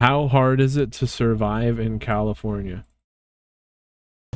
How hard is it to survive in California?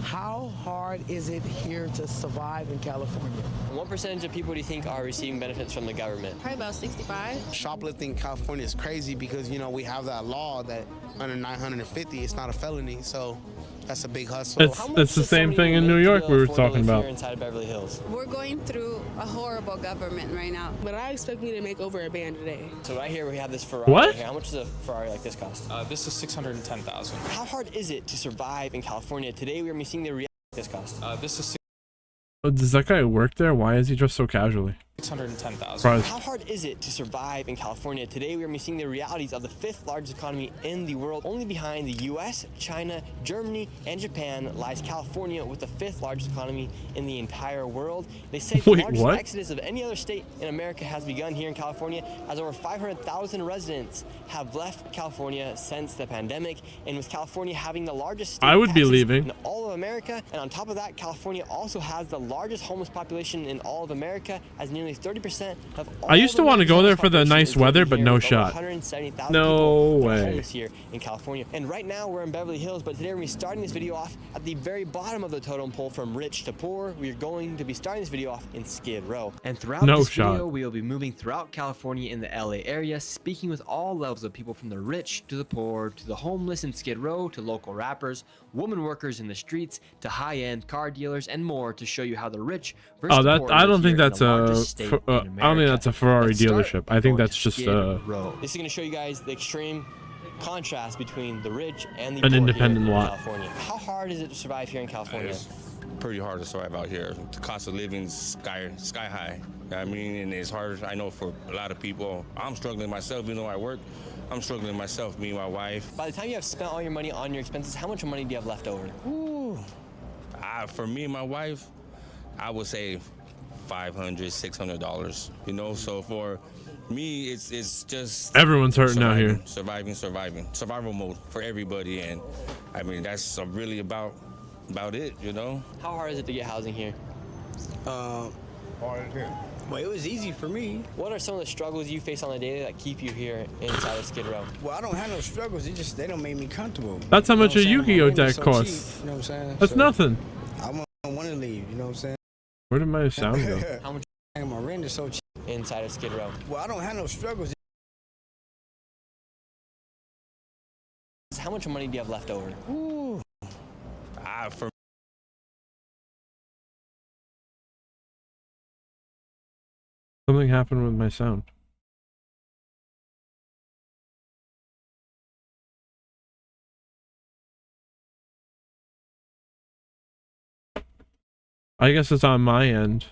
How hard is it here to survive in California? What percentage of people do you think are receiving benefits from the government? Probably about 65. Shoplifting in California is crazy because, you know, we have that law that under 950, it's not a felony. So that's a big hustle. It's the same thing in New York we were talking about. Here inside of Beverly Hills. We're going through a horrible government right now. But I expect me to make over $1 band today. So right here we have this Ferrari. What? Right here. How much does a Ferrari like this cost? This is $610,000. How hard is it to survive in California? Today we are seeing the reality this cost. This is Oh, does that guy work there? Why is he dressed so casually? $610,000. How hard is it to survive in California? Today we are seeing the realities of the 5th largest economy in the world. Only behind the US, China, Germany, and Japan lies California with the 5th largest economy in the entire world. They say the largest exodus of any other state in America has begun here in California, as over 500,000 residents have left California since the pandemic, and with California having the largest state I would be taxes leaving in all of America, and on top of that, California also has the largest homeless population in all of America, as nearly 30% of all I used to want to go there for the nice weather, but no shot. No way. Homeless here in California. And right now we're in Beverly Hills, but today we're going to be starting this video off at the very bottom of the totem pole from rich to poor. We are going to be starting this video off in Skid Row. And throughout this video, we will be moving throughout California in the LA area, speaking with all levels of people from the rich to the poor, to the homeless in Skid Row, to local rappers, woman workers in the streets, to high-end car dealers, and more to show you how the rich versus the poor I don't think live that's here in the largest state in I don't think America. that's a Ferrari Let's start dealership. I think going that's to just Skid Row. This is going to show you guys the extreme contrast between the rich and the poor independent here in lot. California. How hard is it to survive here in California? It's pretty hard to survive out here. The cost of living is sky high. You know what I mean, and it's hard. I know for a lot of people. I'm struggling myself. Even though I work, I'm struggling myself. Me and my wife. By the time you have spent all your money on your expenses, how much money do you have left over? Ooh. For me and my wife, I would say $500, $600. You know, so for me, it's just everyone's hurting out here. Survival mode for everybody, and I mean that's really about it. You know. How hard is it to get housing here? Hard here. Well, it was easy for me. What are some of the struggles you face on a daily that keep you here inside of Skid Row? Well, I don't have no struggles. It just they don't make me comfortable. That's how much a You know Yu-Gi-Oh what I'm saying? deck My rent costs. is so cheap, you know what I'm saying? That's So, nothing. I don't want to leave. You know what I'm saying? Where did my sound go? How much My rent is so cheap. inside of Skid Row? Well, I don't have no struggles. How much money do you have left over? Ooh. For Something happened with my sound. I guess it's on my end.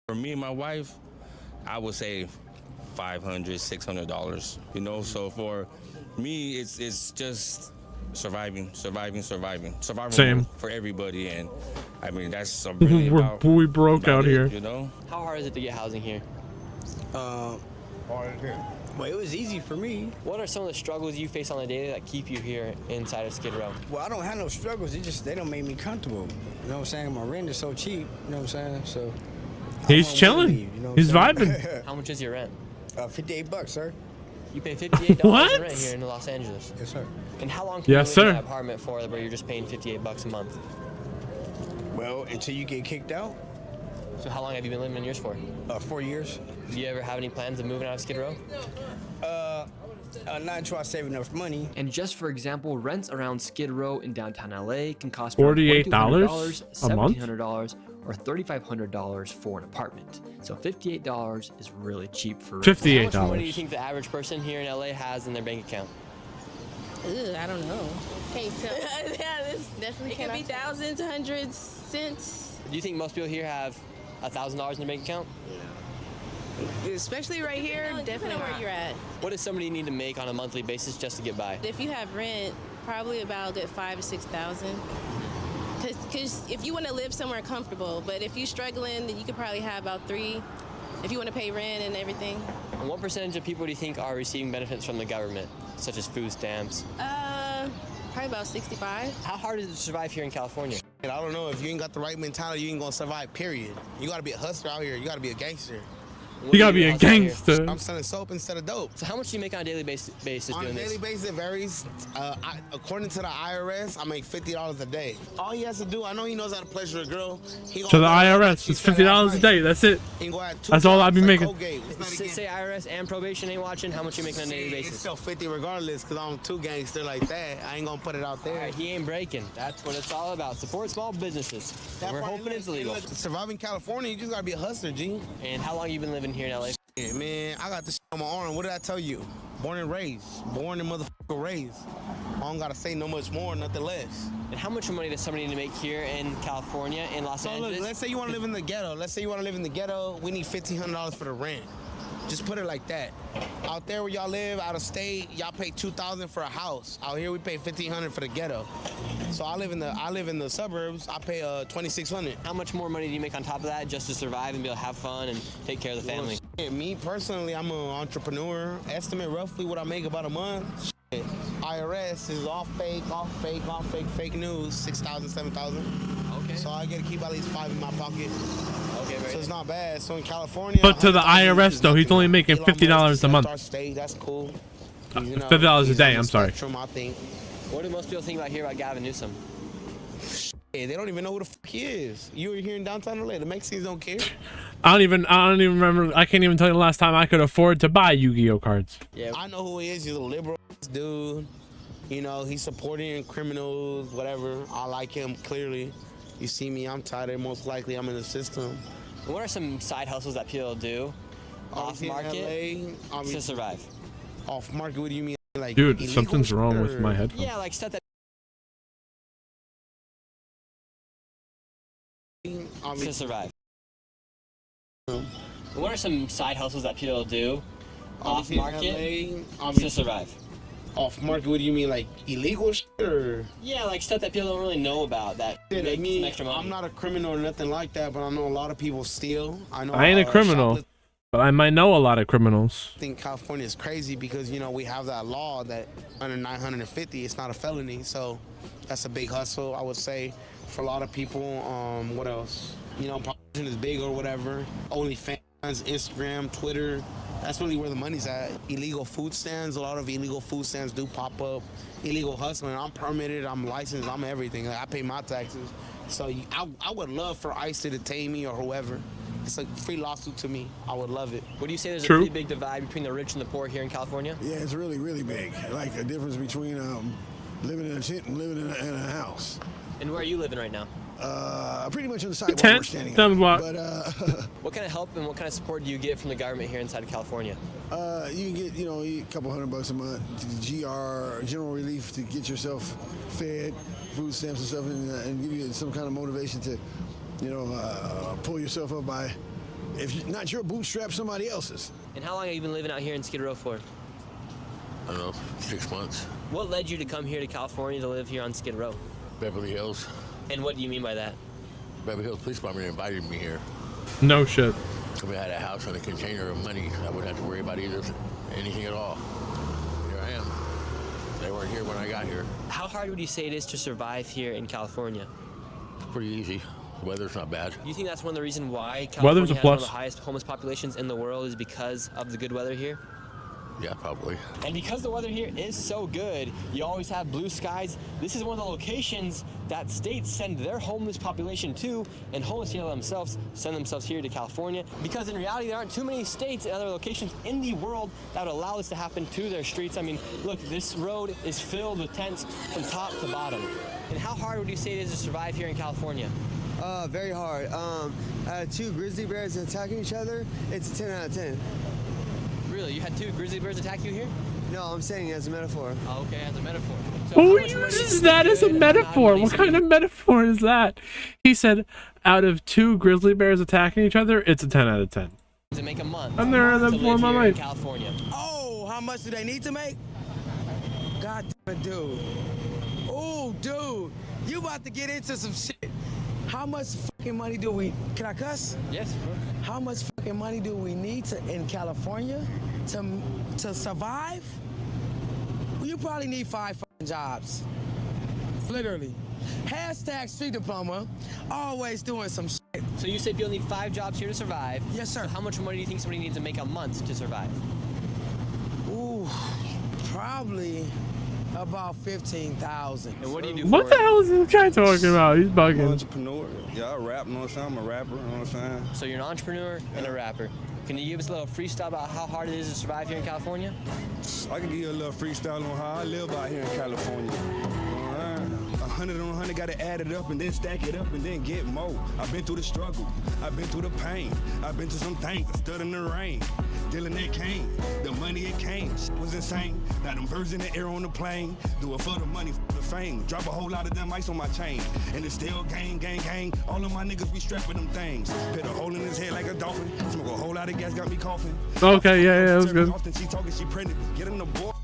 For me and my wife, I would say $500, $600. You know, so for me, it's just surviving. Survival Same. mode for everybody, and I mean that's really we broke out it, here. You know. How hard is it to get housing here? Hard here. Well, it was easy for me. What are some of the struggles you face on a daily that keep you here inside of Skid Row? Well, I don't have no struggles. It just they don't make me comfortable. You know what I'm saying? My rent is so cheap. You know what I'm saying? So He's chilling. Leave, you know what He's I'm saying? vibing. How much is your rent? $58, sir. You pay $58 What? in rent here in Los Angeles. Yes, sir. And how long can you Yes, live in sir. that apartment for where you're just paying $58 a month? Well, until you get kicked out. So how long have you been living in yours for? 4 years. Do you ever have any plans of moving out of Skid Row? Not until I save enough money. And just for example, rents around Skid Row in downtown LA can cost $48 $2,200, a month? $1,700, or $3,500 for an apartment. So $58 is really cheap for rent. $58. How much money do you think the average person here in LA has in their bank account? I don't know. Can't tell. Yeah, this Definitely it could cannot be tell. thousands, hundreds, cents. Do you think most people here have $1,000 in their bank account? Especially right here, Depending definitely on where not. you're at. What does somebody need to make on a monthly basis just to get by? If you have rent, probably about at 5,000 to 6,000. Because if you want to live somewhere comfortable, but if you're struggling, then you could probably have about 3. If you want to pay rent and everything. And what percentage of people do you think are receiving benefits from the government, such as food stamps? Probably about 65. How hard is it to survive here in California? I don't know. If you ain't got the right mentality, you ain't gonna survive, period. You gotta be a hustler out here. You gotta be a gangster. You gotta be a gangster. I'm selling soap instead of dope. So how much do you make on a daily basis On a doing daily this? basis, it varies. According to the IRS, I make $50 a day. All he has to do, I know he knows how to pleasure a girl. To the IRS, it's $50 a day. That's it. That's all I'd be making. Say IRS and probation ain't watching. How much you making on a daily It's basis? still 50 regardless, because I'm too gangster like that. I ain't gonna put it out there. All right, he ain't breaking. That's what it's all about. Support small businesses. We're hoping it's legal. Surviving California, you just gotta be a hustler, G. And how long you been living here in LA? Yeah, man, I got this on my arm. What did I tell you? Born and raised. Born and motherfucker raised. I don't gotta say no much more, nothing less. And how much money does somebody need to make here in California, in Los Angeles? Look, let's say you wanna live in the ghetto. We need $1,500 for the rent. Just put it like that. Out there where y'all live, out of state, y'all pay $2,000 for a house. Out here, we pay $1,500 for the ghetto. So I live in the suburbs. I pay $2,600. How much more money do you make on top of that just to survive and be able to have fun and take care of the family? Well, me personally, I'm an entrepreneur. Estimate roughly what I make about a month. Shit. IRS is all fake news. 6,000, 7,000. Okay. So I gotta keep at least 5 in my pocket. Okay, So right. it's not bad. So in California, But to the IRS though, he's only making $50 a month. Our state, that's cool. $50 a day. I'm sorry. I think. What do most people think about here about Gavin Newsom? Yeah, they don't even know who the fuck he is. You were here in downtown LA. The Mexicans don't care. I don't even remember. I can't even tell you the last time I could afford to buy Yu-Gi-Oh cards. Yeah. I know who he is. He's a liberal dude. You know, he's supporting criminals, whatever. I like him, clearly. You see me, I'm tired. Most likely I'm in the system. What are some side hustles that people do off Obviously in market LA, to survive? Off market, what do you mean? Like Dude, illegal something's shit, wrong with or- my headphones. Yeah, like stuff that to Obviously, survive. What are some side hustles that people do off obviously in market LA, to survive? Off market, what do you mean? Like illegal shit or? Yeah, like stuff that people don't really know about that Shit, I makes mean, some extra money. I'm not a criminal or nothing like that, but I know a lot of people steal. I know I ain't a criminal, but I might know a lot of criminals. I think California is crazy because, you know, we have that law that under 950, it's not a felony. So that's a big hustle, I would say, for a lot of people. What else? You know, prostitution is big or whatever. OnlyFans, Instagram, Twitter. That's really where the money's at. Illegal food stands. A lot of illegal food stands do pop up. Illegal hustling. I'm permitted. I'm licensed. I'm everything. I pay my taxes. So I would love for ICE to detain me or whoever. It's a free lawsuit to me. I would love it. Would you say there's True. a pretty big divide between the rich and the poor here in California? Yeah, it's really, really big. Like the difference between living in a tent and living in a house. And where are you living right now? Pretty much on the sidewalk Tent? we're standing Down the on. block. But What kind of help and what kind of support do you get from the government here inside of California? you can get, a couple $100 a month, GR, general relief to get yourself fed, food stamps and stuff, and give you some kind of motivation to, pull yourself up by, if not your bootstrap, somebody else's. And how long have you been living out here in Skid Row for? I don't know, 6 months. What led you to come here to California to live here on Skid Row? Beverly Hills. And what do you mean by that? Beverly Hills Police Department invited me here. No shit. If I had a house and a container of money, I wouldn't have to worry about anything at all. Here I am. They weren't here when I got here. How hard would you say it is to survive here in California? It's pretty easy. The weather's not bad. Do you think that's one of the reasons why Weather's California a has one of plus. the highest homeless populations in the world is because of the good weather here? Yeah, probably. And because the weather here is so good, you always have blue skies. This is one of the locations that states send their homeless population to, and homeless people themselves send themselves here to California. Because in reality, there aren't too many states and other locations in the world that would allow this to happen to their streets. I mean, look, this road is filled with tents from top to bottom. And how hard would you say it is to survive here in California? Very hard. Two grizzly bears attacking each other, it's a 10 out of 10. Really? You had two grizzly bears attack you here? No, I'm saying it as a metaphor. Oh, okay, as a metaphor. So Who how much money uses is that as a good and not metaphor? money What to kind you? of metaphor is that? He said, out of two grizzly bears attacking each other, it's a 10 out of 10. To make a month. I'm there in the to form live of here my in life. California. Oh, how much do they need to make? God damn it, dude. Oh, dude. You about to get into some shit. How much fucking money do we... Can I cuss? Yes, of course. How much fucking money do we need in California to survive? Well, you probably need 5 fucking jobs. Literally. Hashtag street diploma. Always doing some shit. So you said you'll need 5 jobs here to survive. Yes, sir. So how much money do you think somebody needs to make a month to survive? Ooh, probably about 15,000. And what do you do What for the it? hell is this guy talking about? He's bugging. Entrepreneur. Yeah, I rap, you know what I'm saying? I'm a rapper, you know what I'm saying? So you're an entrepreneur and a rapper. Can you give us a little freestyle about how hard it is to survive here in California? I can give you a little freestyle on how I live out here in California. 100 on 100, gotta add it up and then stack it up and then get more. I've been through the struggle, I've been through the pain, I've been through some things, I stood in the rain, dealing that came, the money it came, shit was insane. Now them birds in the air on the plane, do it for the money, for the fame. Drop a whole lot of them ice on my chain, and it's still gang, gang, gang. All of my niggas be strapped with them things. Put a hole in his head like a dolphin, smoke a whole lot of gas, got me coughing. Okay, yeah, that was good. Often she talking, she pregnant, get in the board.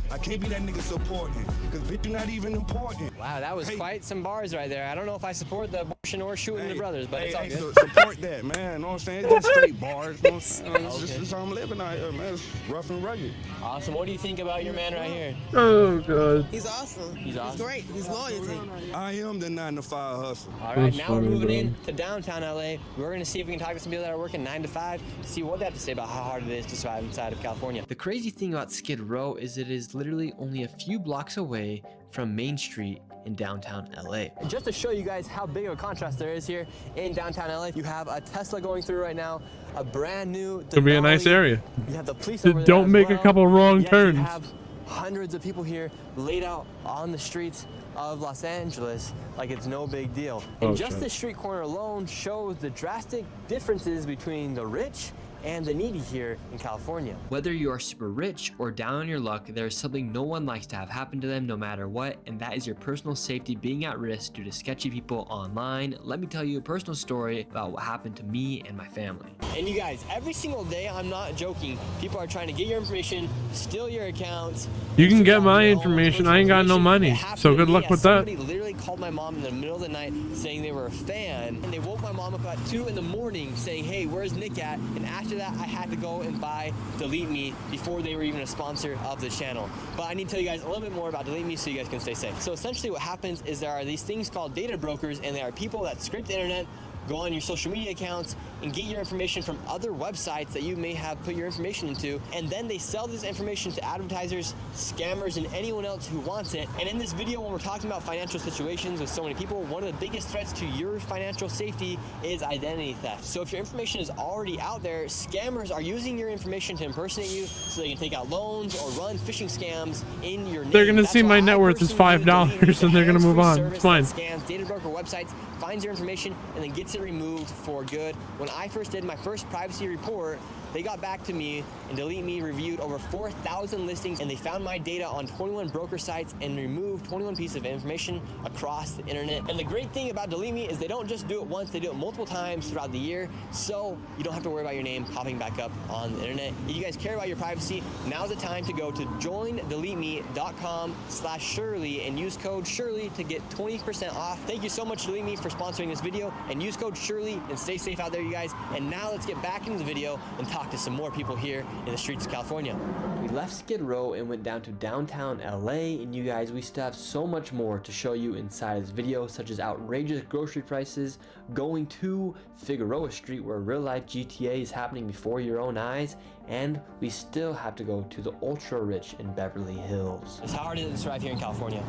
I can't be that nigga supporting, cause bitch, you not even important. Wow, that was quite some bars right there. I don't know if I support the abortion or shooting the brothers, but it's all good. Support that, man. You know what I'm saying? It's just straight bars. You know what I'm saying? This is how I'm living out here, man. It's rough and rugged. Awesome. What do you think about your man right here? Oh, God. He's awesome. He's awesome. He's great. He's loyalty. I am the 9 to 5 hustle. All right, That's now we're funny, moving bro. in to downtown LA. We're going to see if we can talk to some people that are working 9 to 5 to see what they have to say about how hard it is to survive inside of California. The crazy thing about Skid Row is it is literally only a few blocks away from Main Street in downtown LA. And just to show you guys how big of a contrast there is here in downtown LA, you have a Tesla going through right now, a brand new Could be a nice Denali. area. You have the police over there Don't as make a well. couple wrong Yes, turns. You have hundreds of people here laid out on the streets of Los Angeles like it's no big deal. And Oh, just shit. this street corner alone shows the drastic differences between the rich and the needy here in California. Whether you are super rich or down on your luck, there is something no one likes to have happen to them no matter what, and that is your personal safety being at risk due to sketchy people online. Let me tell you a personal story about what happened to me and my family. And you guys, every single day, I'm not joking, people are trying to get your information, steal your accounts. You can get my information. I ain't got no money. So good luck with that. Somebody literally called my mom in the middle of the night saying they were a fan, and they woke my mom up at 2 in the morning saying, hey, where's Nick at? And after that, I had to go and buy Delete Me before they were even a sponsor of the channel. But I need to tell you guys a little bit more about Delete Me so you guys can stay safe. So essentially what happens is there are these things called data brokers, and they are people that scrape the internet, go on your social media accounts and get your information from other websites that you may have put your information into, and then they sell this information to advertisers, scammers, and anyone else who wants it. And in this video, when we're talking about financial situations with so many people, one of the biggest threats to your financial safety is identity theft. So if your information is already out there, scammers are using your information to impersonate you so they can take out loans or run phishing scams in your name. They're gonna That's see why my I net worth is personally use Delete Me, $5 and they're gonna move on. service It's fine. that scans data broker websites, finds your information, and then gets it removed for good. When I first did my first privacy report, they got back to me, and Delete Me reviewed over 4,000 listings, and they found my data on 21 broker sites and removed 21 pieces of information across the internet. And the great thing about Delete Me is they don't just do it once, they do it multiple times throughout the year, so you don't have to worry about your name popping back up on the internet. If you guys care about your privacy, now's the time to go to joindeleteme.com/Shirley and use code Shirley to get 20% off. Thank you so much, Delete Me, for sponsoring this video, and use code Shirley and stay safe out there, you guys. And now let's get back into the video and talk to some more people here in the streets of California. We left Skid Row and went down to downtown LA, and you guys, we still have so much more to show you inside this video, such as outrageous grocery prices, going to Figueroa Street where real life GTA is happening before your own eyes, and we still have to go to the ultra rich in Beverly Hills. How hard is it to survive here in California?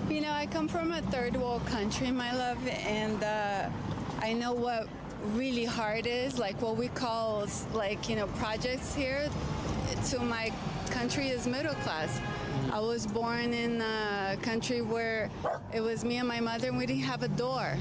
You know, I come from a third world country, my love, and I know what really hard is, like what we call, like, you know, projects here to my country is middle class. I was born in a country where it was me and my mother, and we didn't have a door.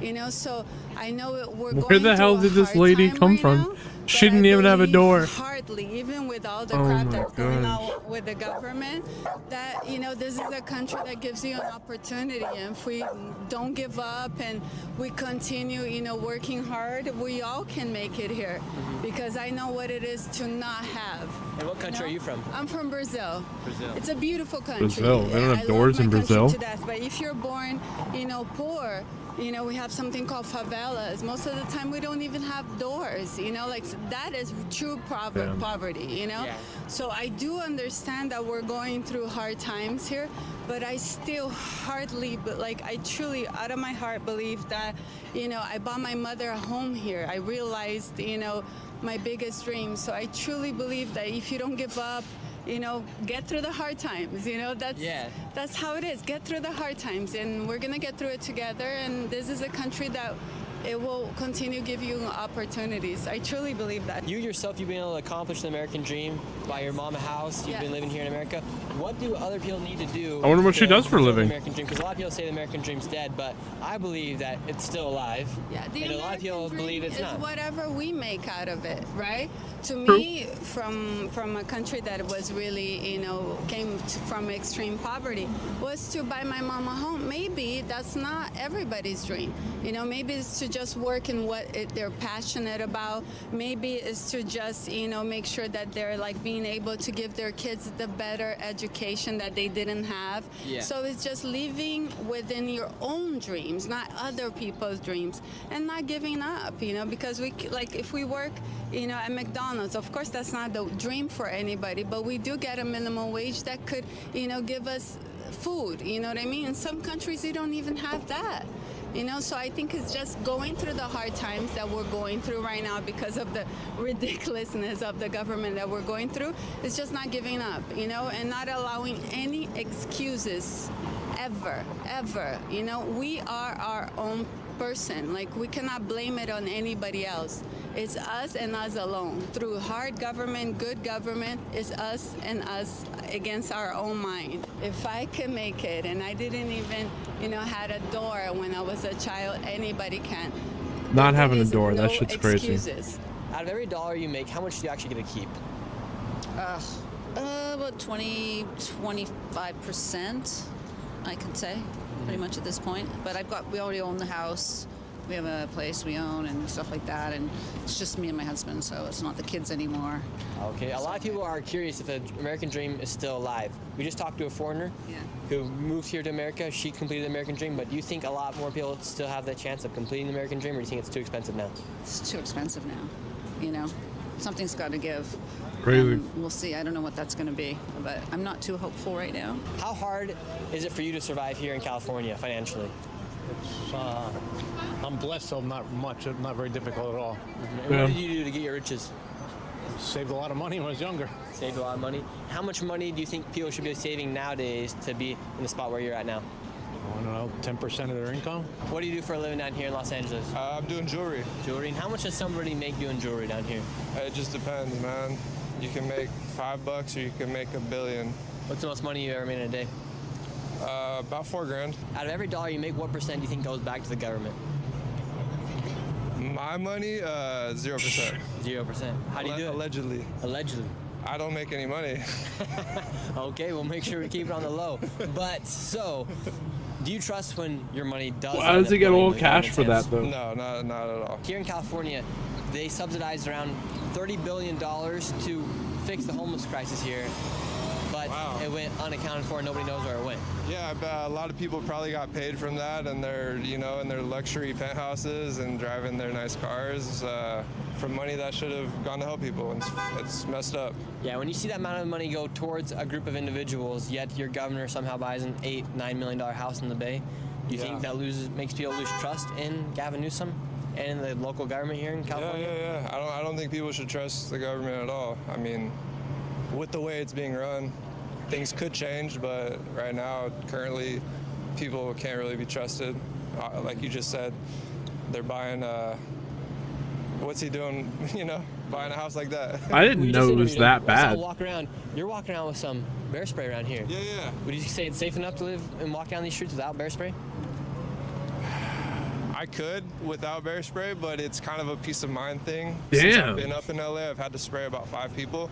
You know, so I know we're going Where the hell through a did this hard lady time come right from? now, She but didn't I even have a believe door. Hardly, even with all the Oh crap my that's going gosh. on with the government, that, you know, this is a country that gives you an opportunity. And if we don't give up and we continue, you know, working hard, we all can make it here. Because I know what it is to not have. And what country are you from? I'm from Brazil. Brazil. It's a beautiful country. Brazil. They don't have I doors love in my country Brazil. to death, but if you're born, you know, poor, You know, we have something called favelas. Most of the time, we don't even have doors. You know, like that is true poverty. You know, so I do understand that we're going through hard times here, but I still hardly, I truly, out of my heart, believe that, you know, I bought my mother a home here. I realized, you know, my biggest dream. So I truly believe that if you don't give up, you know, get through the hard times, you know, that's how it is. Get through the hard times, and we're gonna get through it together, and this is a country that it will continue to give you opportunities. I truly believe that. You yourself, you've been able to accomplish the American dream, buy your mom a house, you've been living here in America. What do other people need to do? I wonder what she does for a living. American dream, because a lot of people say the American dream's dead, but I believe that it's still alive. Yeah, and a lot of people believe it's not. Whatever we make out of it, right? To me, from a country that was really, you know, from extreme poverty, was to buy my mom a home. Maybe that's not everybody's dream. You know, maybe it's to just work in what they're passionate about. Maybe it's to just, you know, make sure that they're like being able to give their kids the better education that they didn't have. Yeah. So it's just living within your own dreams, not other people's dreams, and not giving up, you know, because if we work, you know, at McDonald's, of course that's not the dream for anybody, but we do get a minimum wage that could, you know, give us food, you know what I mean? In some countries, they don't even have that. You know, so I think it's just going through the hard times that we're going through right now because of the ridiculousness of the government that we're going through. It's just not giving up, you know, and not allowing any excuses ever. You know, we are our own person. Like, we cannot blame it on anybody else. It's us and us alone. Through hard government, good government, it's us and us against our own mind. If I can make it, and I didn't even, you know, had a door when I was a child, anybody can. Not having a door, that shit's excuses. crazy. Out of every dollar you make, how much do you actually get to keep? About 25%, I could say, pretty much at this point. But we already own the house. We have a place we own and stuff like that, and it's just me and my husband, so it's not the kids anymore. Okay, a lot of people are curious if the American dream is still alive. We just talked to a foreigner who moved here to America. She completed the American dream, but do you think a lot more people still have the chance of completing the American dream, or do you think it's too expensive now? It's too expensive now, you know. Something's got to give. Crazy. We'll see. I don't know what that's going to be, but I'm not too hopeful right now. How hard is it for you to survive here in California financially? I'm blessed, so not very difficult at all. And what did you do to get your riches? Saved a lot of money when I was younger. Saved a lot of money. How much money do you think people should be saving nowadays to be in the spot where you're at now? I don't know, 10% of their income. What do you do for a living down here in Los Angeles? I'm doing jewelry. Jewelry. And how much does somebody make doing jewelry down here? It just depends, man. You can make $5 or you can make $1 billion. What's the most money you ever made in a day? About $4,000. Out of every dollar you make, what percent do you think goes back to the government? My money, 0%. 0%. How do you do it? Allegedly. Allegedly. I don't make any money. Okay, we'll make sure we keep it on the low. But so, do you trust when your money does? Why does he get a little cash for that though? No, not at all. Here in California, they subsidized around $30 billion to fix the homeless crisis here. But it went unaccounted for and nobody knows where it went. Yeah, I bet a lot of people probably got paid from that, and they're, you know, in their luxury penthouses and driving their nice cars from money that should have gone to help people. It's messed up. Yeah, when you see that amount of money go towards a group of individuals, yet your governor somehow buys an $8-9 million house in the Bay, do you think that makes people lose trust in Gavin Newsom and in the local government here in California? Yeah. I don't think people should trust the government at all. I mean, with the way it's being run, things could change, but right now, currently, people can't really be trusted. Like you just said, they're buying, what's he doing, you know, buying a house like that? I didn't know it was that bad. You're walking around with some bear spray around here. Yeah. Would you say it's safe enough to live and walk down these streets without bear spray? I could without bear spray, but it's kind of a peace of mind thing. Damn. Since I've been up in LA, I've had to spray about 5 people.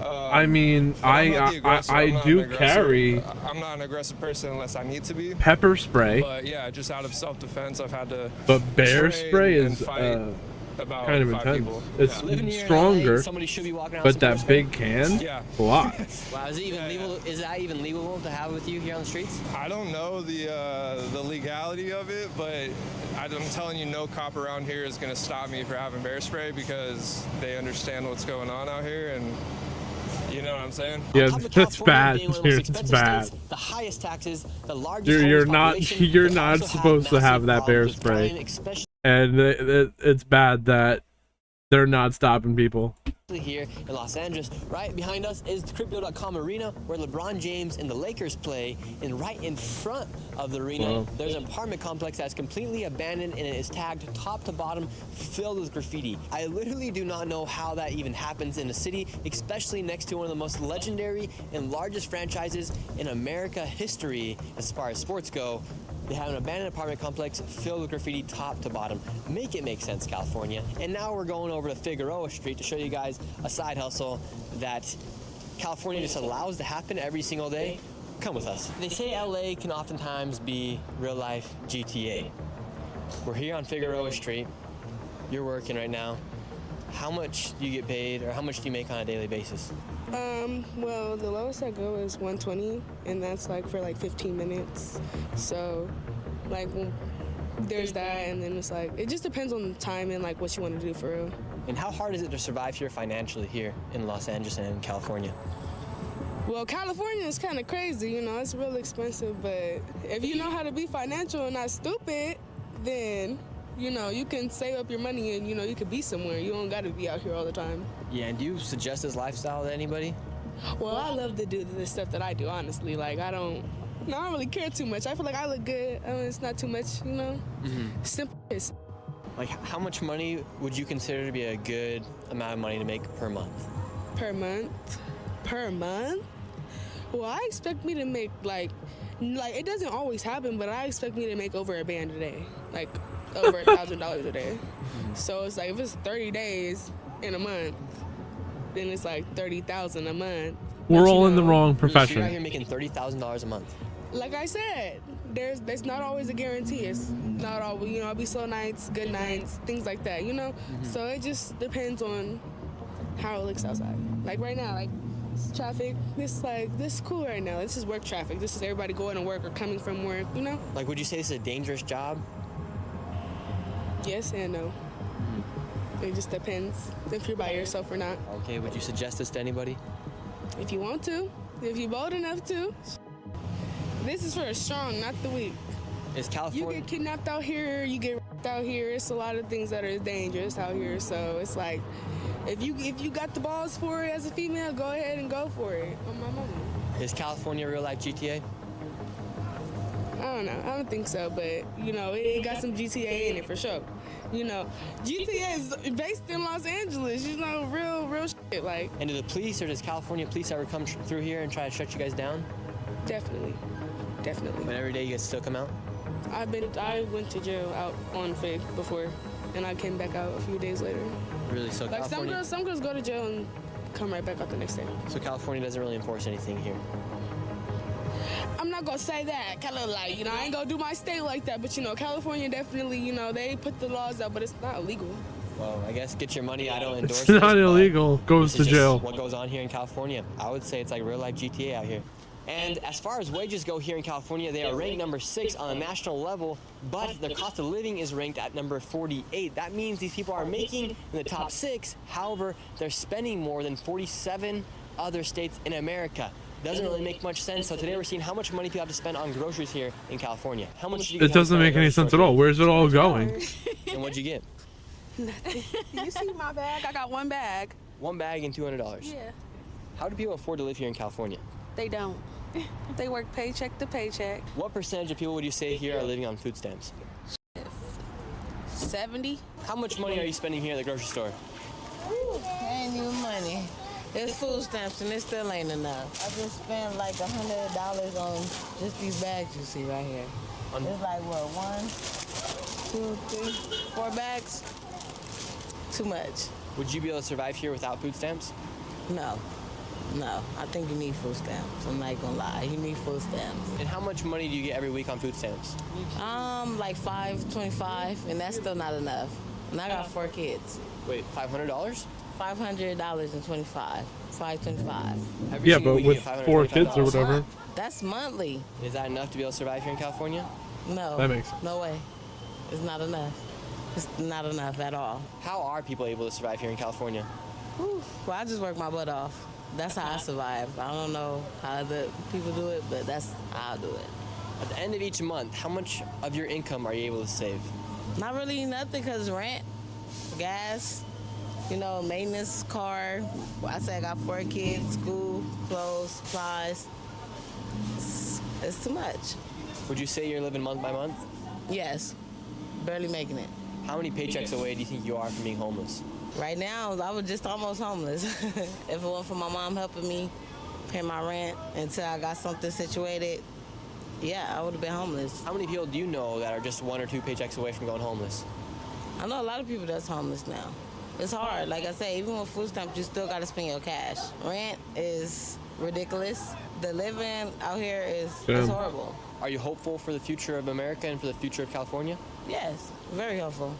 I mean, I do carry. I'm not an aggressive person unless I need to be. Pepper spray. But yeah, just out of self-defense, I've had to. But bear spray is. fight about kind of 5 intense. people. It's Living here in stronger, LA, somebody should be walking around but with some that spray. big can, Yeah. wow. Wow, is it even legal? Is that even legal to have with you here on the streets? I don't know the legality of it, but I'm telling you, no cop around here is going to stop me for having bear spray because they understand what's going on out here, and you know what I'm saying? Yeah, On top of that's California bad. being one of the most It's expensive bad. states, the highest taxes, the largest You're homeless not population, you're they not also supposed to have massive that bear problems with crime, spray, especially and it's bad that they're not stopping people. here in Los Angeles. Right behind us is the Crypto.com arena where LeBron James and the Lakers play, and right in front of the arena Wow. there's an apartment complex that's completely abandoned and it is tagged top to bottom filled with graffiti. I literally do not know how that even happens in a city, especially next to one of the most legendary and largest franchises in America history as far as sports go. They have an abandoned apartment complex filled with graffiti top to bottom. Make it make sense, California. And now we're going over to Figueroa Street to show you guys a side hustle that California just allows to happen every single day. Come with us. They say LA can oftentimes be real life GTA. We're here on Figueroa Street. You're working right now. How much do you get paid, or how much do you make on a daily basis? Well, the lowest I go is 120, and that's like for like 15 minutes. So, like, there's that, and then it's like, it just depends on the time and like what you want to do for real. And how hard is it to survive here financially here in Los Angeles and in California? Well, California is kind of crazy, you know, it's real expensive, but if you know how to be financial and not stupid, then, you know, you can save up your money and, you know, you could be somewhere. You don't got to be out here all the time. Yeah, and do you suggest this lifestyle to anybody? Well, I love to do the stuff that I do, honestly. Like, I don't really care too much. I feel like I look good. I mean, it's not too much, you know? Simple. Like, how much money would you consider to be a good amount of money to make per month? Per month? Per month? Well, I expect me to make, like, it doesn't always happen, but I expect me to make over a band a day. Like, over $1,000 a day. So it's like, if it's 30 days in a month, then it's like 30,000 a month. We're all in the wrong So you're out profession. here making $30,000 a month. Like I said, there's not always a guarantee. It's not always, you know, I'll be slow nights, good nights, things like that, you know? So it just depends on how it looks outside. Like right now, like this traffic, this is cool right now. This is work traffic. This is everybody going to work or coming from work, you know? Like, would you say this is a dangerous job? Yes and no. It just depends if you're by yourself or not. Okay, would you suggest this to anybody? If you want to, if you're bold enough to. This is for the strong, not the weak. Is California... You get kidnapped out here, you get raped out here. It's a lot of things that are dangerous out here. So it's like, if you got the balls for it as a female, go ahead and go for it. On my mama. Is California real life GTA? I don't know. I don't think so, but you know, it got some GTA in it for sure. You know, GTA is based in Los Angeles. You know, real shit. Like, And do the police, or does California police ever come through here and try to shut you guys down? definitely. But every day you guys still come out? I went to jail out on Fig before, and I came back out a few days later. Really? So Like California... some girls go to jail and come right back out the next day. So California doesn't really enforce anything here? I'm not gonna say that, kind of like, you know, I ain't gonna do my state like that, but you know, California definitely, you know, they put the laws out, but it's not illegal. Well, I guess get your money. I don't endorse It's this, not but illegal. Goes this to is just jail. what goes on here in California. I would say it's like real life GTA out here. And as far as wages go here in California, they are ranked number 6 on a national level, but their cost of living is ranked at number 48. That means these people are making in the top 6. However, they're spending more than 47 other states in America. Doesn't really make much sense. So today we're seeing how much money people have to spend on groceries here in California. How much do you It doesn't make any sense at all. Where's it all going? And what'd you get? Nothing. You see my bag? I got one bag. One bag and $200. Yeah. How do people afford to live here in California? They don't. They work paycheck to paycheck. What percentage of people would you say here are living on food stamps? 70. How much money are you spending here at the grocery store? Ain't even money. It's food stamps and it still ain't enough. I just spent like $100 on just these bags you see right here. It's like what, 1, 2, 3, 4 bags? Too much. Would you be able to survive here without food stamps? No. No, I think you need food stamps. I'm not gonna lie, you need food stamps. And how much money do you get every week on food stamps? Like $5.25, and that's still not enough. And I got 4 kids. Wait, $500? $500.25. $525. Yeah, but with 4 kids or whatever. That's monthly. Is that enough to be able to survive here in California? No. That makes sense. No way. It's not enough. It's not enough at all. How are people able to survive here in California? Whew. Well, I just work my butt off. That's how I survive. I don't know how other people do it, but that's how I do it. At the end of each month, how much of your income are you able to save? Not really nothing, because rent, gas, you know, maintenance, car. I say I got 4 kids, school, clothes, supplies. It's too much. Would you say you're living month by month? Yes, barely making it. How many paychecks away do you think you are from being homeless? Right now, I was just almost homeless. If it weren't for my mom helping me pay my rent until I got something situated, yeah, I would have been homeless. How many people do you know that are just 1 or 2 paychecks away from going homeless? I know a lot of people that's homeless now. It's hard. Like I say, even with food stamps, you still got to spend your cash. Rent is ridiculous. The living out here is horrible. Are you hopeful for the future of America and for the future of California? Yes, very hopeful.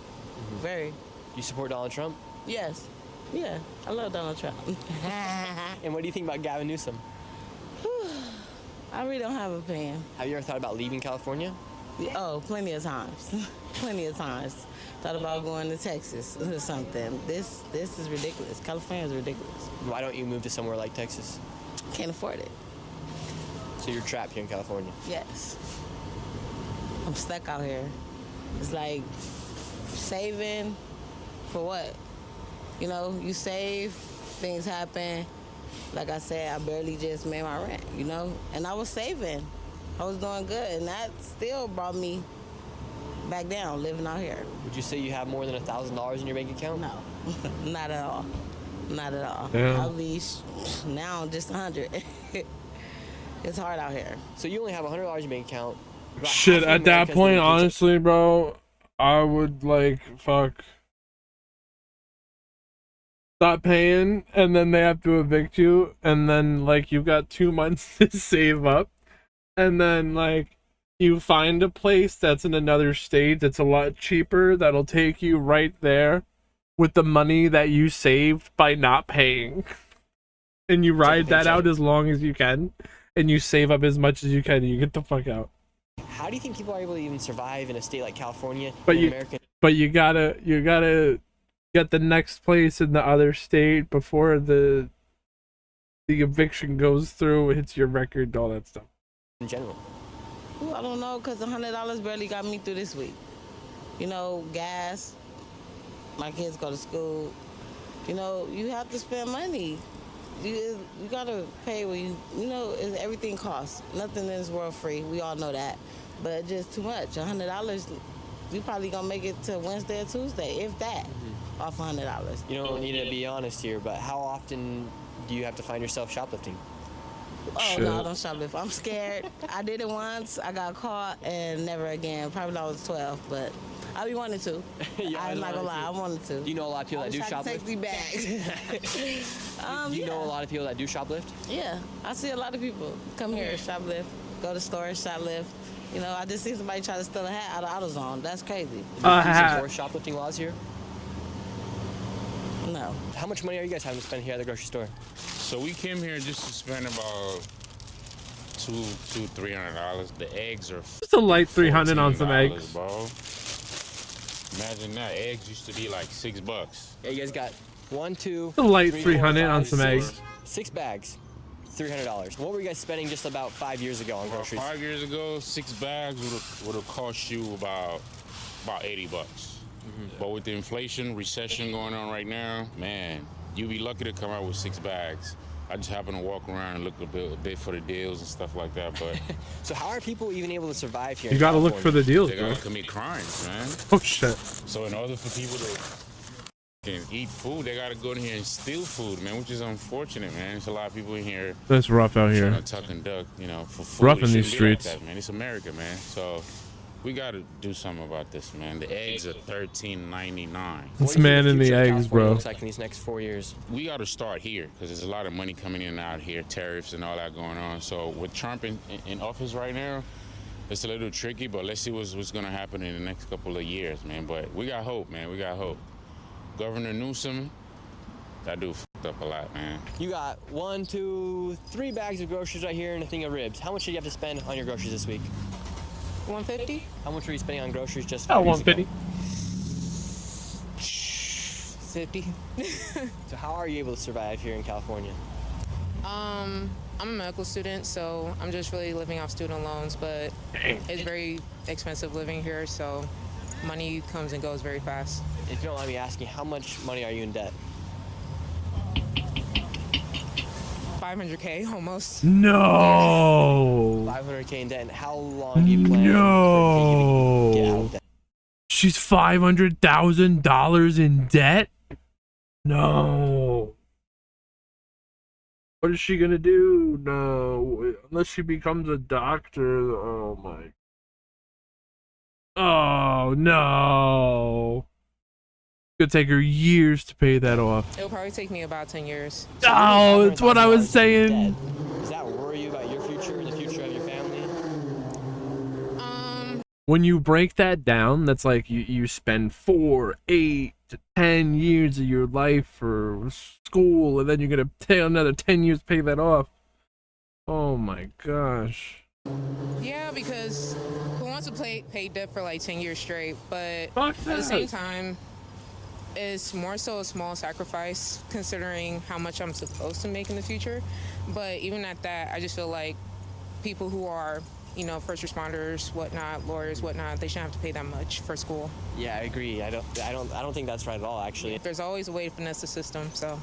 Very. You support Donald Trump? Yes. Yeah, I love Donald Trump. And what do you think about Gavin Newsom? I really don't have an opinion. Have you ever thought about leaving California? Oh, plenty of times. Plenty of times. Thought about going to Texas or something. This is ridiculous. California is ridiculous. Why don't you move to somewhere like Texas? Can't afford it. So you're trapped here in California? Yes. I'm stuck out here. It's like saving for what? You know, you save, things happen. Like I said, I barely just made my rent, you know? And I was saving. I was doing good, and that still brought me back down, living out here. Would you say you have more than $1,000 in your bank account? No, not at all. Not at all. Damn. At least now just 100. It's hard out here. So you only have $100 in your bank account. Shit, at that point, honestly, bro, I would like fuck. Stop paying, and then they have to evict you, and then like you got 2 months to save up, and then like you find a place that's in another state that's a lot cheaper that'll take you right there with the money that you saved by not paying, and you ride that out as long as you can, and you save up as much as you can, and you get the fuck out. How do you think people are able to even survive in a state like California? But you gotta get the next place in the other state before the eviction goes through, hits your record, all that stuff. In general. Ooh, I don't know, because $100 barely got me through this week. You know, gas, my kids go to school. You know, you have to spend money. You gotta pay what you know, everything costs. Nothing in this world free, we all know that. But just too much, $100, you probably gonna make it to Wednesday or Tuesday, if that. Off $100. You don't need to be honest here, but how often do you have to find yourself shoplifting? Oh, no, I don't shoplift. I'm scared. I did it once, I got caught, and never again. Probably when I was 12, but I be wanting to. I'm not gonna lie, I wanted to. Do you know a lot of people that do shoplift? Take me back. Do you know a lot of people that do shoplift? Yeah, I see a lot of people come here, shoplift, go to stores, shoplift. You know, I just seen somebody try to steal a hat out of AutoZone. That's crazy. Do you support shoplifting laws here? No. How much money are you guys having to spend here at the grocery store? So we came here just to spend about $300. The eggs are just a light 300 on some eggs, bro. Imagine that. Eggs used to be like $6. Yeah, you guys got 1, 2, a light 3, 300 4, 5, on some 6. eggs. 6 bags, $300. What were you guys spending just about 5 years ago on groceries? 5 years ago, 6 bags would have cost you about $80. But with the inflation, recession going on right now, man, you'd be lucky to come out with 6 bags. I just happen to walk around and look a bit for the deals and stuff like that. But so how are people even able to survive here? You gotta look for the deals, they bro. gotta commit crimes, man. Oh shit. So in order for people to eat food, they gotta go in here and steal food, man, which is unfortunate, man. There's a lot of people in here. That's rough out here. Trying to tuck and duck, you know, for food. Rough It in these shouldn't be like streets. that, man. It's America, man. So we gotta do something about this, man. The eggs are $13.99. It's man in the eggs, bro. Looks like in these next 4 years. We got to start here because there's a lot of money coming in and out here, tariffs and all that going on. So with Trump in office right now, it's a little tricky, but let's see what's gonna happen in the next couple of years, man. But we got hope, man. We got hope. Governor Newsom, that dude fucked up a lot, man. You got 1, 2, 3 bags of groceries right here and a thing of ribs. How much did you have to spend on your groceries this week? $150. How much were you spending on groceries just Oh, 5 years ago? 150. 50. So how are you able to survive here in California? I'm a medical student, so I'm just really living off student loans, but it's very expensive living here, so money comes and goes very fast. If you don't mind me asking, how much money are you in debt? $500K almost. No. 500K in debt, and how long do you plan for you to get out of debt? She's $500,000 in debt? No. What is she gonna do? No. Unless she becomes a doctor. Oh my. Oh no. It's gonna take her years to pay that off. It'll probably take me about 10 years. Oh, that's what I was saying. Does that worry you about your future and the future of your family? When you break that down, that's like you spend 4, 8 to 10 years of your life for school, and then you're gonna take another 10 years to pay that off. Oh my gosh. Yeah, because who wants to pay debt for like 10 years straight? But Fuck at the same that. time, it's more so a small sacrifice considering how much I'm supposed to make in the future. But even at that, I just feel like people who are, you know, first responders, whatnot, lawyers, whatnot, they shouldn't have to pay that much for school. Yeah, I agree. I don't think that's right at all, actually. There's always a way to finesse the system, so.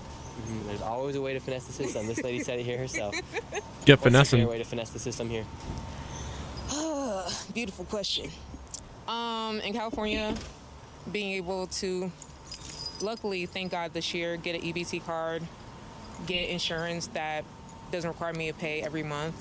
There's always a way to finesse the system. This lady said it here herself. Get What's the finessing. great way to finesse the system here? Beautiful question. In California, being able to, luckily, thank God this year, get an EBT card, get insurance that doesn't require me to pay every month.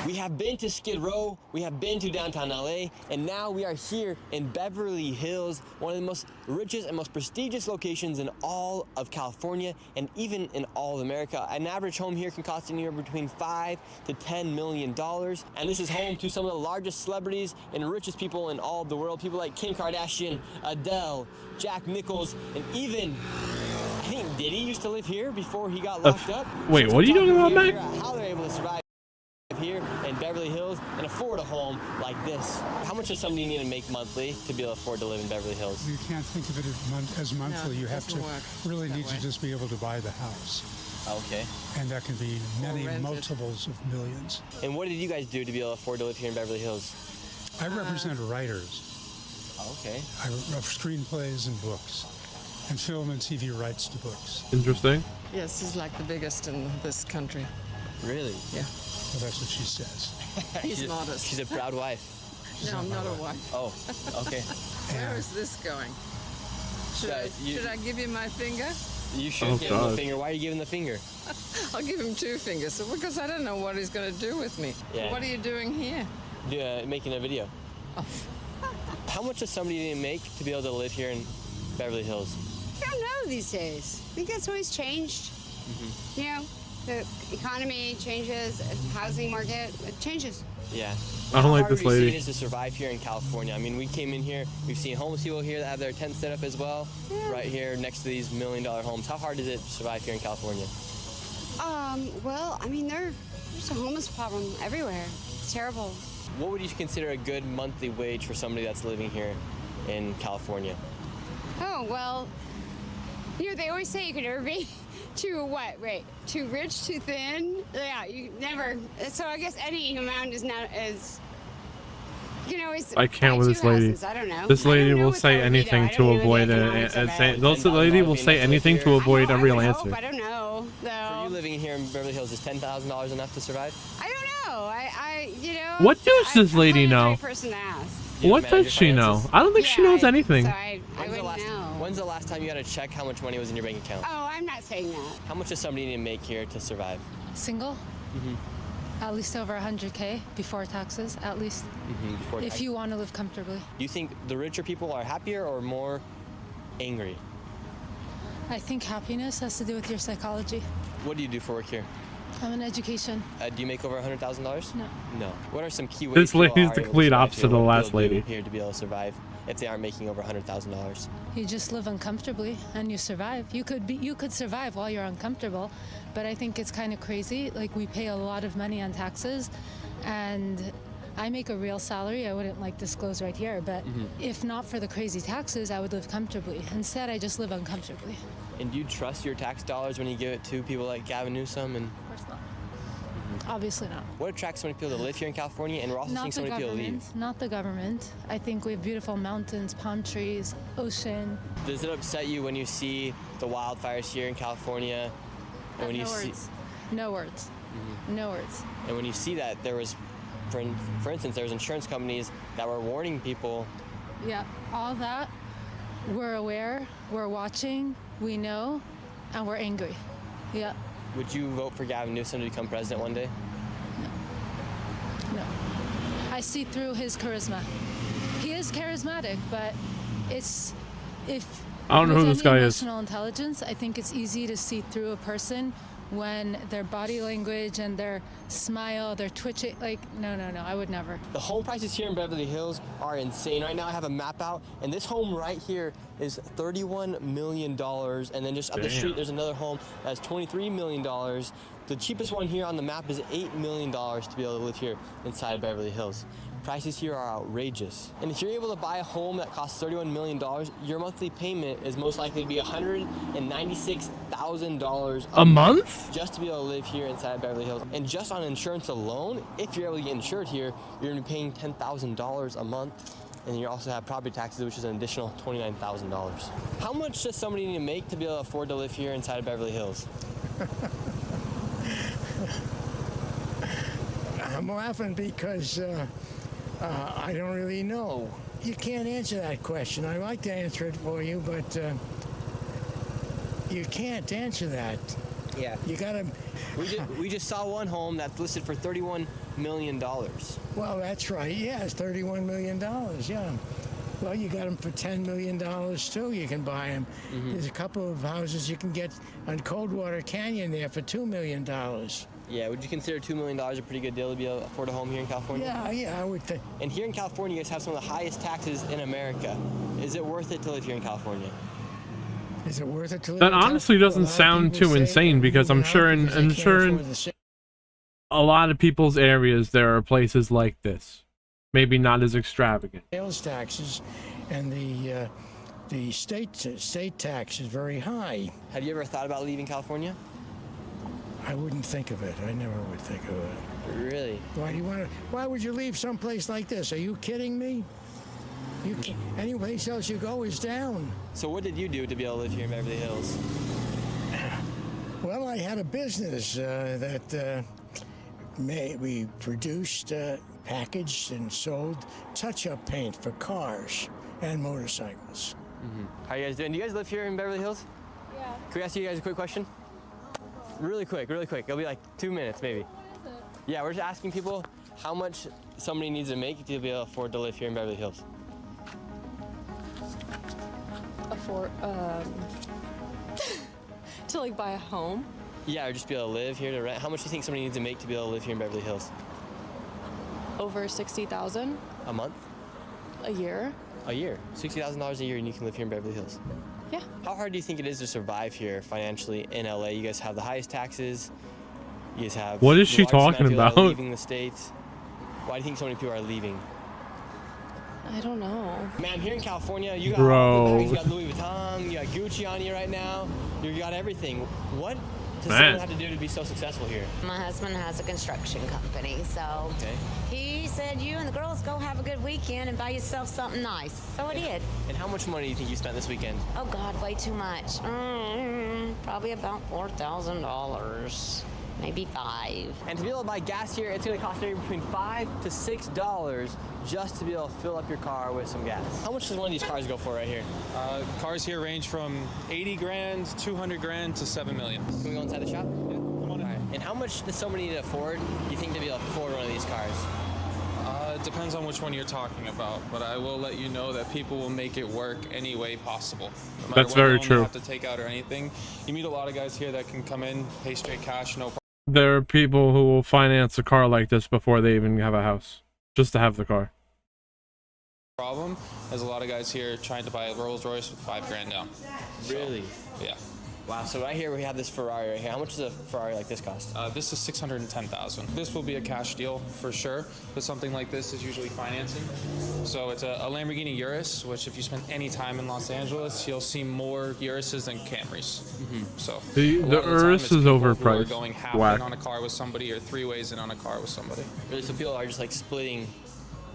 We have been to Skid Row, we have been to downtown LA, and now we are here in Beverly Hills, one of the most richest and most prestigious locations in all of California and even in all of America. An average home here can cost anywhere between $5 to $10 million. And this is home to some of the largest celebrities and richest people in all of the world. People like Kim Kardashian, Adele, Jack Nichols, and even I think Diddy used to live here before he got locked up. Wait, what are you talking about, Figure Mac? out how they're able to survive here in Beverly Hills and afford a home like this. How much does somebody need to make monthly to be able to afford to live in Beverly Hills? You can't think of it as monthly. You have to really need to just be able to buy the house. Okay. And that can be many multiples of millions. And what did you guys do to be able to afford to live here in Beverly Hills? I represent writers. Okay. I wrote screenplays and books, and film and TV rights to books. Interesting. Yes, he's like the biggest in this country. Really? Yeah. Well, that's what she says. He's modest. She's a proud wife. No, I'm not a wife. Oh, okay. Where is this going? Should I give you my finger? You should give him the finger. Why are you giving the finger? I'll give him 2 fingers because I don't know what he's going to do with me. Yeah. What are you doing here? Making a video. Oh. How much does somebody need to make to be able to live here in Beverly Hills? I don't know these days. I think that's always changed. You know, the economy changes, the housing market, it changes. Yeah. I don't like How this hard have you lady. seen it to survive here in California? I mean, we came in here, we've seen homeless people here that have their tents set up as well, right here next to these $1 million homes. How hard is it to survive here in California? Well, I mean, there's a homeless problem everywhere. It's terrible. What would you consider a good monthly wage for somebody that's living here in California? Oh, well, you know, they always say you can never be too rich, too thin. Yeah, you never. So I guess any amount is not as, you can always I can't buy with 2 this lady. houses. I don't know. This I lady don't know will what say that would be, anything though. I to don't know the avoid economics of it. this lady will say anything to avoid a real I answer. don't know, though. For you living here in Beverly Hills, is $10,000 enough to survive? I don't know. you know. What does this lady know? I'm not the right person to ask. What does she know? I don't think she knows anything. So I wouldn't know. When's the last time you had to check how much money was in your bank account? Oh, I'm not saying that. How much does somebody need to make here to survive? Single? At least over 100K before taxes, at least. If you want to live comfortably. Do you think the richer people are happier or more angry? I think happiness has to do with your psychology. What do you do for work here? I'm in education. Do you make over $100,000? No. No. What are some key ways This people lady's are the able to complete survive opposite here? of the What do last people do lady. here to be able to survive if they aren't making over $100,000? You just live uncomfortably and you survive. You could survive while you're uncomfortable, but I think it's kind of crazy. Like, we pay a lot of money on taxes, and I make a real salary. I wouldn't like disclose right here, but if not for the crazy taxes, I would live comfortably. Instead, I just live uncomfortably. And do you trust your tax dollars when you give it to people like Gavin Newsom? And of course not. Obviously not. what attracts so many people to live here in California? And we're also seeing Not so the many people leave. government. Not the government. I think we have beautiful mountains, palm trees, ocean. Does it upset you when you see the wildfires here in California? And when you see, No words. No words. and when you see that there was, for instance, there was insurance companies that were warning people. Yeah, all that. We're aware. We're watching. We know, and we're angry. Yeah. Would you vote for Gavin Newsom to become president one day? No. I see through his charisma. He is charismatic, but if I don't know who with this any guy is. emotional intelligence, I think it's easy to see through a person when their body language and their smile, their twitching, like, no, I would never. The home prices here in Beverly Hills are insane. Right now I have a map out, and this home right here is $31 million. And then just up the street, there's another home that's $23 million. The cheapest one here on the map is $8 million to be able to live here inside Beverly Hills. Prices here are outrageous. And if you're able to buy a home that costs $31 million, your monthly payment is most likely to be $196,000 A month? just to be able to live here inside Beverly Hills. And just on insurance alone, if you're able to get insured here, you're gonna be paying $10,000 a month. And you also have property taxes, which is an additional $29,000. How much does somebody need to make to be able to afford to live here inside of Beverly Hills? I'm laughing because I don't really know. You can't answer that question. I'd like to answer it for you, but you can't answer that. Yeah. You gotta. We just saw one home that's listed for $31 million. Well, that's right. Yeah, it's $31 million. Yeah. Well, you got them for $10 million too. You can buy them. There's a couple of houses you can get on Coldwater Canyon there for $2 million. Yeah, would you consider $2 million a pretty good deal to be able to afford a home here in California? Yeah, I would think. And here in California, you guys have some of the highest taxes in America. Is it worth it to live here in California? Is it worth it to live? That honestly doesn't sound too insane, because I'm sure in a lot of people's areas there are places like this. Maybe not as extravagant. Sales taxes and the state tax is very high. Have you ever thought about leaving California? I wouldn't think of it. I never would think of it. Really? Why would you leave someplace like this? Are you kidding me? Any place else you go is down. So what did you do to be able to live here in Beverly Hills? Well, I had a business that we produced, packaged, and sold touch-up paint for cars and motorcycles. How are you guys doing? Do you guys live here in Beverly Hills? Yeah. Can we ask you guys a quick question? Really quick. It'll be like 2 minutes, maybe. Yeah, we're just asking people how much somebody needs to make to be able to afford to live here in Beverly Hills. To like buy a home. Yeah, or just be able to live here to rent. How much do you think somebody needs to make to be able to live here in Beverly Hills? Over 60,000 A month? a year. A year. $60,000 a year, and you can live here in Beverly Hills. Yeah. How hard do you think it is to survive here financially in LA? You guys have the highest taxes. You guys have. What is the she largest amount of talking people that are about? leaving the states. Why do you think so many people are leaving? I don't know. Man, here in California, you got Bro. all the bags. You got Louis Vuitton, you got Gucci on you right now. You got everything. What does someone have to do to be so successful here? My husband has a construction company, so he said, you and the girls go have a good weekend and buy yourself something nice. So I did. And how much money do you think you spent this weekend? Oh, God, way too much. Probably about $4,000, maybe $5,000. And to be able to buy gas here, it's going to cost anywhere between $5 to $6 just to be able to fill up your car with some gas. How much does one of these cars go for right here? Cars here range from 80 grand, 200 grand to 7 million. Can we go inside the shop? Yeah, come on in. All right. And how much does somebody need to afford, you think, to be able to afford one of these cars? It depends on which one you're talking about, but I will let you know that people will make it work any way possible. No matter That's what very loan true. You have to take out or anything. You meet a lot of guys here that can come in, pay straight cash, no problem. there are people who will finance a car like this before they even have a house, just to have the car. Problem. There's a lot of guys here trying to buy a Rolls Royce with $5 grand down. Really? Yeah. Wow. So right here we have this Ferrari right here. How much does a Ferrari like this cost? This is $610,000. This will be a cash deal for sure, but something like this is usually financing. So it's a Lamborghini Urus, which if you spend any time in Los Angeles, you'll see more Uruses than Camrys. So The Urus is overpriced. Going half Whack. in on a car with somebody or 3 ways in on a car with somebody. Really? So people are just like splitting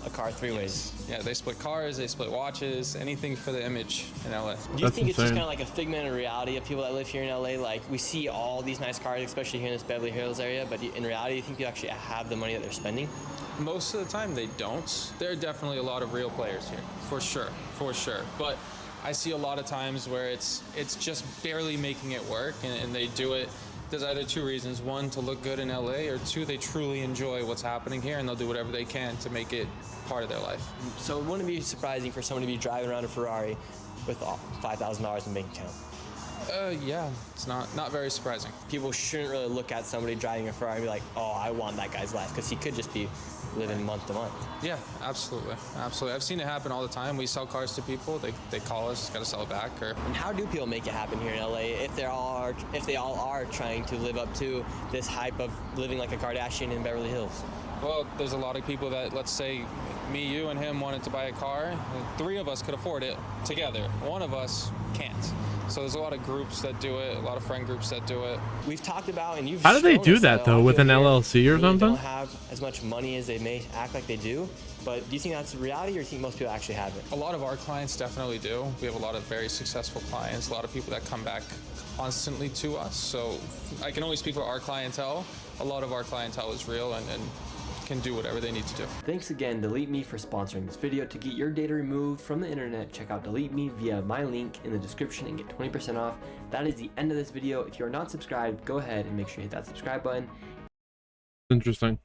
a car 3 ways. Yeah, they split cars, they split watches, anything for the image in LA. Do you think it's just kind of like a figment of reality of people that live here in LA? Like we see all these nice cars, especially here in this Beverly Hills area, but in reality, you think you actually have the money that they're spending? Most of the time they don't. There are definitely a lot of real players here, for sure. But I see a lot of times where it's just barely making it work, and they do it. There's either 2 reasons. 1, to look good in LA, or 2, they truly enjoy what's happening here and they'll do whatever they can to make it part of their life. So it wouldn't be surprising for someone to be driving around a Ferrari with $5,000 in bank account. Yeah, it's not very surprising. People shouldn't really look at somebody driving a Ferrari and be like, oh, I want that guy's life, because he could just be living month to month. Yeah, absolutely. I've seen it happen all the time. We sell cars to people, they call us, got to sell it back. And how do people make it happen here in LA if they all are trying to live up to this hype of living like a Kardashian in Beverly Hills? Well, there's a lot of people that, let's say, me, you, and him wanted to buy a car. 3 of us could afford it together. 1 of us can't. So there's a lot of groups that do it, a lot of friend groups that do it. We've talked about, and you've How do they shown do us that though? With an LLC or really something? Don't have as much money as they may act like they do. But do you think that's reality, or do you think most people actually have it? A lot of our clients definitely do. We have a lot of very successful clients, a lot of people that come back constantly to us. So I can only speak for our clientele. A lot of our clientele is real and can do whatever they need to do. Thanks again, Delete Me, for sponsoring this video. To get your data removed from the internet, check out Delete Me via my link in the description and get 20% off. That is the end of this video. If you're not subscribed, go ahead and make sure you hit that subscribe button. Interesting.